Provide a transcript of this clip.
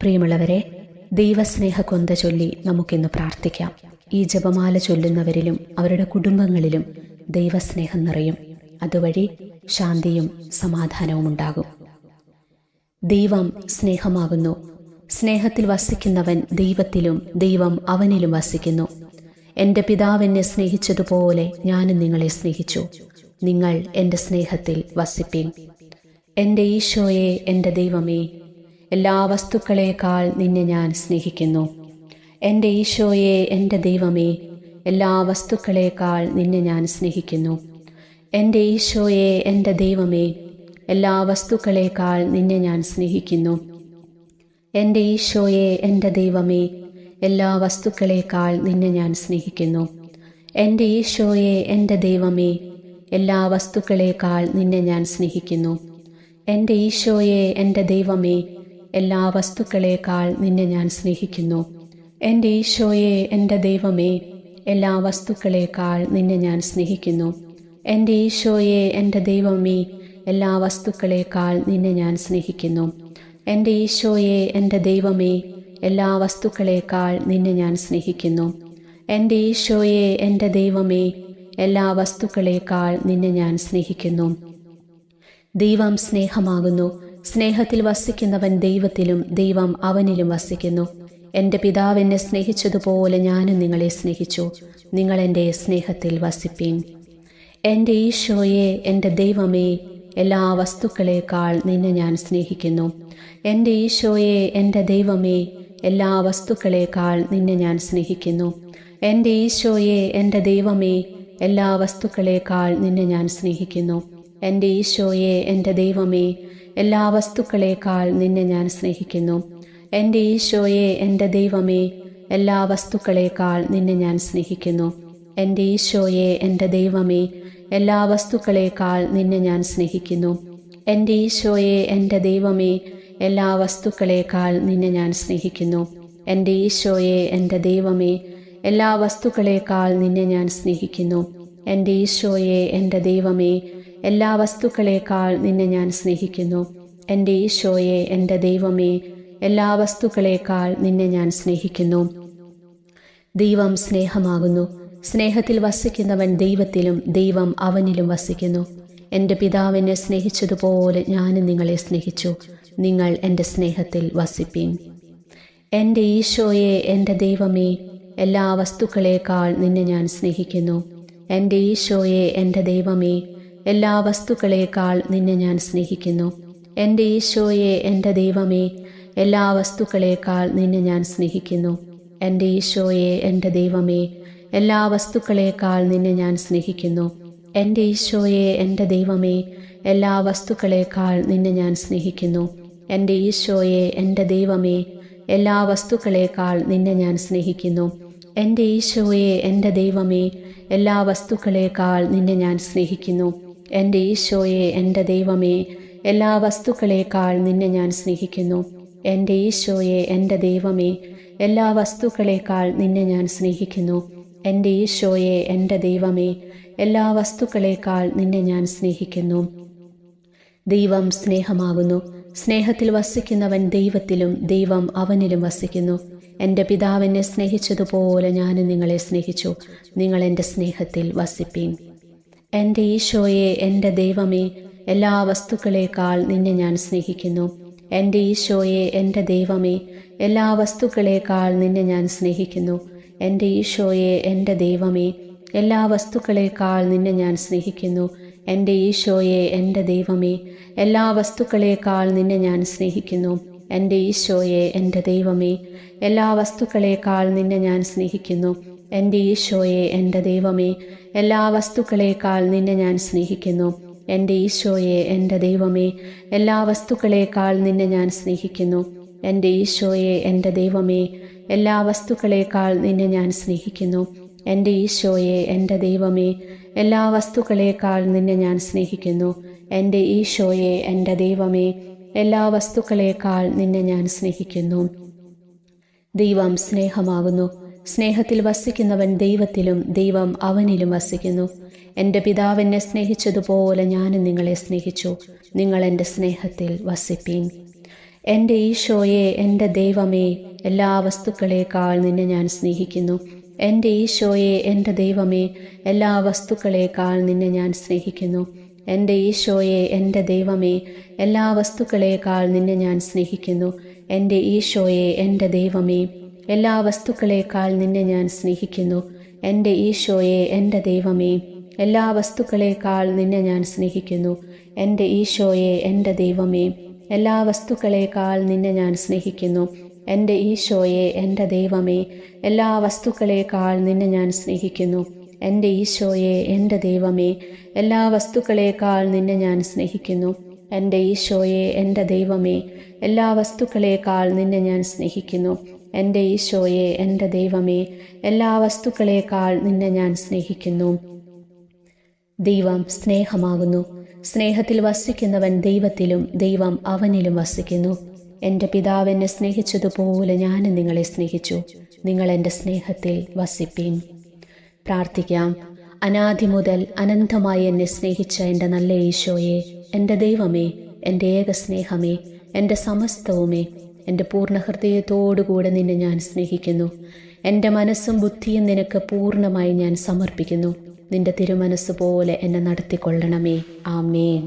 പ്രിയമുള്ളവരെ, ദൈവസ്നേഹ കൊന്ത ചൊല്ലി നമുക്കിന്ന് പ്രാർത്ഥിക്കാം. ഈ ജപമാല ചൊല്ലുന്നവരിലും അവരുടെ കുടുംബങ്ങളിലും ദൈവസ്നേഹം നിറയും. അതുവഴി ശാന്തിയും സമാധാനവും ഉണ്ടാകും. ദൈവം സ്നേഹമാകുന്നു. സ്നേഹത്തിൽ വസിക്കുന്നവൻ ദൈവത്തിലും ദൈവം അവനിലും വസിക്കുന്നു. എൻ്റെ പിതാവ് എന്നെ സ്നേഹിച്ചതുപോലെ ഞാനും നിങ്ങളെ സ്നേഹിച്ചു. നിങ്ങൾ എൻ്റെ സ്നേഹത്തിൽ വസിപ്പിൻ. എൻ്റെ ഈശോയെ, എൻ്റെ ദൈവമേ, എല്ലാ വസ്തുക്കളേക്കാൾ നിന്നെ ഞാൻ സ്നേഹിക്കുന്നു. എൻ്റെ ഈശോയെ, എൻ്റെ ദൈവമേ, എല്ലാ വസ്തുക്കളേക്കാൾ നിന്നെ ഞാൻ സ്നേഹിക്കുന്നു. എൻ്റെ ഈശോയെ, എൻ്റെ ദൈവമേ, എല്ലാ വസ്തുക്കളേക്കാൾ നിന്നെ ഞാൻ സ്നേഹിക്കുന്നു. എൻ്റെ ഈശോയെ, എൻ്റെ ദൈവമേ, എല്ലാ വസ്തുക്കളേക്കാൾ നിന്നെ ഞാൻ സ്നേഹിക്കുന്നു. എൻ്റെ ഈശോയെ, എൻ്റെ ദൈവമേ, എല്ലാ വസ്തുക്കളേക്കാൾ നിന്നെ ഞാൻ സ്നേഹിക്കുന്നു. എൻ്റെ ഈശോയെ, എൻ്റെ ദൈവമേ, എല്ലാ വസ്തുക്കളേക്കാൾ നിന്നെ ഞാൻ സ്നേഹിക്കുന്നു. എൻ്റെ ഈശോയെ, എൻ്റെ ദൈവമേ, എല്ലാ വസ്തുക്കളേക്കാൾ നിന്നെ ഞാൻ സ്നേഹിക്കുന്നു. എൻ്റെ ഈശോയെ, എൻ്റെ ദൈവമേ, എല്ലാ വസ്തുക്കളേക്കാൾ നിന്നെ ഞാൻ സ്നേഹിക്കുന്നു. എൻ്റെ ഈശോയെ, എൻ്റെ ദൈവമേ, എല്ലാ വസ്തുക്കളേക്കാൾ നിന്നെ ഞാൻ സ്നേഹിക്കുന്നു. എൻ്റെ ഈശോയെ, എൻ്റെ ദൈവമേ, എല്ലാ വസ്തുക്കളേക്കാൾ നിന്നെ ഞാൻ സ്നേഹിക്കുന്നു. ദൈവം സ്നേഹമാകുന്നു. സ്നേഹത്തിൽ വസിക്കുന്നവൻ ദൈവത്തിലും ദൈവം അവനിലും വസിക്കുന്നു. എൻ്റെ പിതാവ് എന്നെ സ്നേഹിച്ചതുപോലെ ഞാനും നിങ്ങളെ സ്നേഹിച്ചു. നിങ്ങൾ എൻ്റെ സ്നേഹത്തിൽ വസിപ്പീൻ. എൻ്റെ ഈശോയെ, എൻ്റെ ദൈവമേ, എല്ലാ വസ്തുക്കളേക്കാൾ നിന്നെ ഞാൻ സ്നേഹിക്കുന്നു. എൻ്റെ ഈശോയെ, എൻ്റെ ദൈവമേ, എല്ലാ വസ്തുക്കളേക്കാൾ നിന്നെ ഞാൻ സ്നേഹിക്കുന്നു. എൻ്റെ ഈശോയെ, എൻ്റെ ദൈവമേ, എല്ലാ വസ്തുക്കളേക്കാൾ നിന്നെ ഞാൻ സ്നേഹിക്കുന്നു. എൻ്റെ ഈശോയെ, എൻ്റെ ദൈവമേ, എല്ലാ വസ്തുക്കളേക്കാൾ നിന്നെ ഞാൻ സ്നേഹിക്കുന്നു. എൻ്റെ ഈശോയെ, എൻ്റെ ദൈവമേ, എല്ലാ വസ്തുക്കളേക്കാൾ നിന്നെ ഞാൻ സ്നേഹിക്കുന്നു. എൻ്റെ ഈശോയെ, എൻ്റെ ദൈവമേ, എല്ലാ വസ്തുക്കളേക്കാൾ നിന്നെ ഞാൻ സ്നേഹിക്കുന്നു. എൻ്റെ ഈശോയെ, എൻ്റെ ദൈവമേ, എല്ലാ വസ്തുക്കളേക്കാൾ നിന്നെ ഞാൻ സ്നേഹിക്കുന്നു. എൻ്റെ ഈശോയെ, എൻ്റെ ദൈവമേ, എല്ലാ വസ്തുക്കളേക്കാൾ നിന്നെ ഞാൻ സ്നേഹിക്കുന്നു. എൻ്റെ ഈശോയെ, എൻ്റെ ദൈവമേ, എല്ലാ വസ്തുക്കളേക്കാൾ നിന്നെ ഞാൻ സ്നേഹിക്കുന്നു. എൻ്റെ ഈശോയെ, എൻ്റെ ദൈവമേ, എല്ലാ വസ്തുക്കളേക്കാൾ നിന്നെ ഞാൻ സ്നേഹിക്കുന്നു. ദൈവം സ്നേഹമാകുന്നു. സ്നേഹത്തിൽ വസിക്കുന്നവൻ ദൈവത്തിലും ദൈവം അവനിലും വസിക്കുന്നു. എൻ്റെ പിതാവ് എന്നെ സ്നേഹിച്ചതുപോലെ ഞാനും നിങ്ങളെ സ്നേഹിച്ചു. നിങ്ങൾ എൻ്റെ സ്നേഹത്തിൽ വസിപ്പീൻ. എൻ്റെ ഈശോയെ, എൻ്റെ ദൈവമേ, എല്ലാ വസ്തുക്കളേക്കാൾ നിന്നെ ഞാൻ സ്നേഹിക്കുന്നു. എൻ്റെ ഈശോയെ, എൻ്റെ ദൈവമേ, എല്ലാ വസ്തുക്കളേക്കാൾ നിന്നെ ഞാൻ സ്നേഹിക്കുന്നു. എൻ്റെ ഈശോയെ, എൻ്റെ ദൈവമേ, എല്ലാ വസ്തുക്കളേക്കാൾ നിന്നെ ഞാൻ സ്നേഹിക്കുന്നു. എൻ്റെ ഈശോയെ, എൻ്റെ ദൈവമേ, എല്ലാ വസ്തുക്കളേക്കാൾ നിന്നെ ഞാൻ സ്നേഹിക്കുന്നു. എൻ്റെ ഈശോയെ, എൻ്റെ ദൈവമേ, എല്ലാ വസ്തുക്കളേക്കാൾ നിന്നെ ഞാൻ സ്നേഹിക്കുന്നു. എൻ്റെ ഈശോയെ, എൻ്റെ ദൈവമേ, എല്ലാ വസ്തുക്കളേക്കാൾ നിന്നെ ഞാൻ സ്നേഹിക്കുന്നു. എൻ്റെ ഈശോയെ, എൻ്റെ ദൈവമേ, എല്ലാ വസ്തുക്കളേക്കാൾ നിന്നെ ഞാൻ സ്നേഹിക്കുന്നു. എൻ്റെ ഈശോയെ, എൻ്റെ ദൈവമേ, എല്ലാ വസ്തുക്കളേക്കാൾ നിന്നെ ഞാൻ സ്നേഹിക്കുന്നു. എൻ്റെ ഈശോയെ, എൻ്റെ ദൈവമേ, എല്ലാ വസ്തുക്കളേക്കാൾ നിന്നെ ഞാൻ സ്നേഹിക്കുന്നു. എൻ്റെ ഈശോയെ, എൻ്റെ ദൈവമേ, എല്ലാ വസ്തുക്കളേക്കാൾ നിന്നെ ഞാൻ സ്നേഹിക്കുന്നു. ദൈവം സ്നേഹമാകുന്നു. സ്നേഹത്തിൽ വസിക്കുന്നവൻ ദൈവത്തിലും ദൈവം അവനിലും വസിക്കുന്നു. എൻ്റെ പിതാവ് എന്നെ സ്നേഹിച്ചതുപോലെ ഞാനും നിങ്ങളെ സ്നേഹിച്ചു. നിങ്ങൾ എൻ്റെ സ്നേഹത്തിൽ വസിപ്പീൻ. എൻ്റെ ഈശോയെ, എൻ്റെ ദൈവമേ, എല്ലാ വസ്തുക്കളേക്കാൾ നിന്നെ ഞാൻ സ്നേഹിക്കുന്നു. എൻ്റെ ഈശോയെ, എൻ്റെ ദൈവമേ, എല്ലാ വസ്തുക്കളേക്കാൾ നിന്നെ ഞാൻ സ്നേഹിക്കുന്നു. എൻ്റെ ഈശോയെ, എൻ്റെ ദൈവമേ, എല്ലാ വസ്തുക്കളേക്കാൾ നിന്നെ ഞാൻ സ്നേഹിക്കുന്നു. എൻ്റെ ഈശോയെ, എൻ്റെ ദൈവമേ, എല്ലാ വസ്തുക്കളേക്കാൾ നിന്നെ ഞാൻ സ്നേഹിക്കുന്നു. എൻ്റെ ഈശോയെ, എൻ്റെ ദൈവമേ, എല്ലാ വസ്തുക്കളേക്കാൾ നിന്നെ ഞാൻ സ്നേഹിക്കുന്നു. എൻ്റെ ഈശോയെ, എൻ്റെ ദൈവമേ, എല്ലാ വസ്തുക്കളേക്കാൾ നിന്നെ ഞാൻ സ്നേഹിക്കുന്നു. എൻ്റെ ഈശോയെ, എൻ്റെ ദൈവമേ, എല്ലാ വസ്തുക്കളേക്കാൾ നിന്നെ ഞാൻ സ്നേഹിക്കുന്നു. എൻ്റെ ഈശോയെ, എൻ്റെ ദൈവമേ, എല്ലാ വസ്തുക്കളേക്കാൾ നിന്നെ ഞാൻ സ്നേഹിക്കുന്നു. എൻ്റെ ഈശോയെ, എൻ്റെ ദൈവമേ, എല്ലാ വസ്തുക്കളേക്കാൾ നിന്നെ ഞാൻ സ്നേഹിക്കുന്നു. എൻ്റെ ഈശോയെ, എൻ്റെ ദൈവമേ, എല്ലാ വസ്തുക്കളേക്കാൾ നിന്നെ ഞാൻ സ്നേഹിക്കുന്നു. ദൈവം സ്നേഹമാകുന്നു. സ്നേഹത്തിൽ വസിക്കുന്നവൻ ദൈവത്തിലും ദൈവം അവനിലും വസിക്കുന്നു. എൻ്റെ പിതാവ് എന്നെ സ്നേഹിച്ചതുപോലെ ഞാനും നിങ്ങളെ സ്നേഹിച്ചു. നിങ്ങൾ എൻ്റെ സ്നേഹത്തിൽ വസിപ്പീൻ. എൻ്റെ ഈശോയെ, എൻ്റെ ദൈവമേ, എല്ലാ വസ്തുക്കളേക്കാൾ നിന്നെ ഞാൻ സ്നേഹിക്കുന്നു. എൻ്റെ ഈശോയെ, എൻ്റെ ദൈവമേ, എല്ലാ വസ്തുക്കളേക്കാൾ നിന്നെ ഞാൻ സ്നേഹിക്കുന്നു. എൻ്റെ ഈശോയെ, എൻ്റെ ദൈവമേ, എല്ലാ വസ്തുക്കളേക്കാൾ നിന്നെ ഞാൻ സ്നേഹിക്കുന്നു. എൻ്റെ ഈശോയെ, എൻ്റെ ദൈവമേ, എല്ലാ വസ്തുക്കളേക്കാൾ നിന്നെ ഞാൻ സ്നേഹിക്കുന്നു. എൻ്റെ ഈശോയെ, എൻ്റെ ദൈവമേ, എല്ലാ വസ്തുക്കളേക്കാൾ നിന്നെ ഞാൻ സ്നേഹിക്കുന്നു. എൻ്റെ ഈശോയെ, എൻ്റെ ദൈവമേ, എല്ലാ വസ്തുക്കളേക്കാൾ നിന്നെ ഞാൻ സ്നേഹിക്കുന്നു. എൻ്റെ ഈശോയെ, എൻ്റെ ദൈവമേ, എല്ലാ വസ്തുക്കളേക്കാൾ നിന്നെ ഞാൻ സ്നേഹിക്കുന്നു. എൻ്റെ ഈശോയെ, എൻ്റെ ദൈവമേ, എല്ലാ വസ്തുക്കളേക്കാൾ നിന്നെ ഞാൻ സ്നേഹിക്കുന്നു. എൻ്റെ ഈശോയെ, എൻ്റെ ദൈവമേ, എല്ലാ വസ്തുക്കളേക്കാൾ നിന്നെ ഞാൻ സ്നേഹിക്കുന്നു. എൻ്റെ ഈശോയെ, എൻ്റെ ദൈവമേ, എല്ലാ വസ്തുക്കളേക്കാൾ നിന്നെ ഞാൻ സ്നേഹിക്കുന്നു. ദൈവം സ്നേഹമാകുന്നു. സ്നേഹത്തിൽ വസിക്കുന്നവൻ ദൈവത്തിലും ദൈവം അവനിലും വസിക്കുന്നു. എൻ്റെ പിതാവ് എന്നെ സ്നേഹിച്ചതുപോലെ ഞാനും നിങ്ങളെ സ്നേഹിച്ചു. നിങ്ങൾ എൻ്റെ സ്നേഹത്തിൽ വസിപ്പീൻ. പ്രാർത്ഥിക്കാം. അനാദി മുതൽ അനന്തമായി എന്നെ സ്നേഹിച്ച എൻ്റെ നല്ല ഈശോയെ, എൻ്റെ ദൈവമേ, എൻ്റെ ഏക സ്നേഹമേ, എൻ്റെ സമസ്തവുമേ, എൻ്റെ പൂർണ്ണ ഹൃദയത്തോടുകൂടെ നിന്നെ ഞാൻ സ്നേഹിക്കുന്നു. എൻ്റെ മനസ്സും ബുദ്ധിയും നിനക്ക് പൂർണ്ണമായി ഞാൻ സമർപ്പിക്കുന്നു. നിന്റെ തിരുമനസ് പോലെ എന്നെ നടത്തിക്കൊള്ളണമേ. ആമേൻ.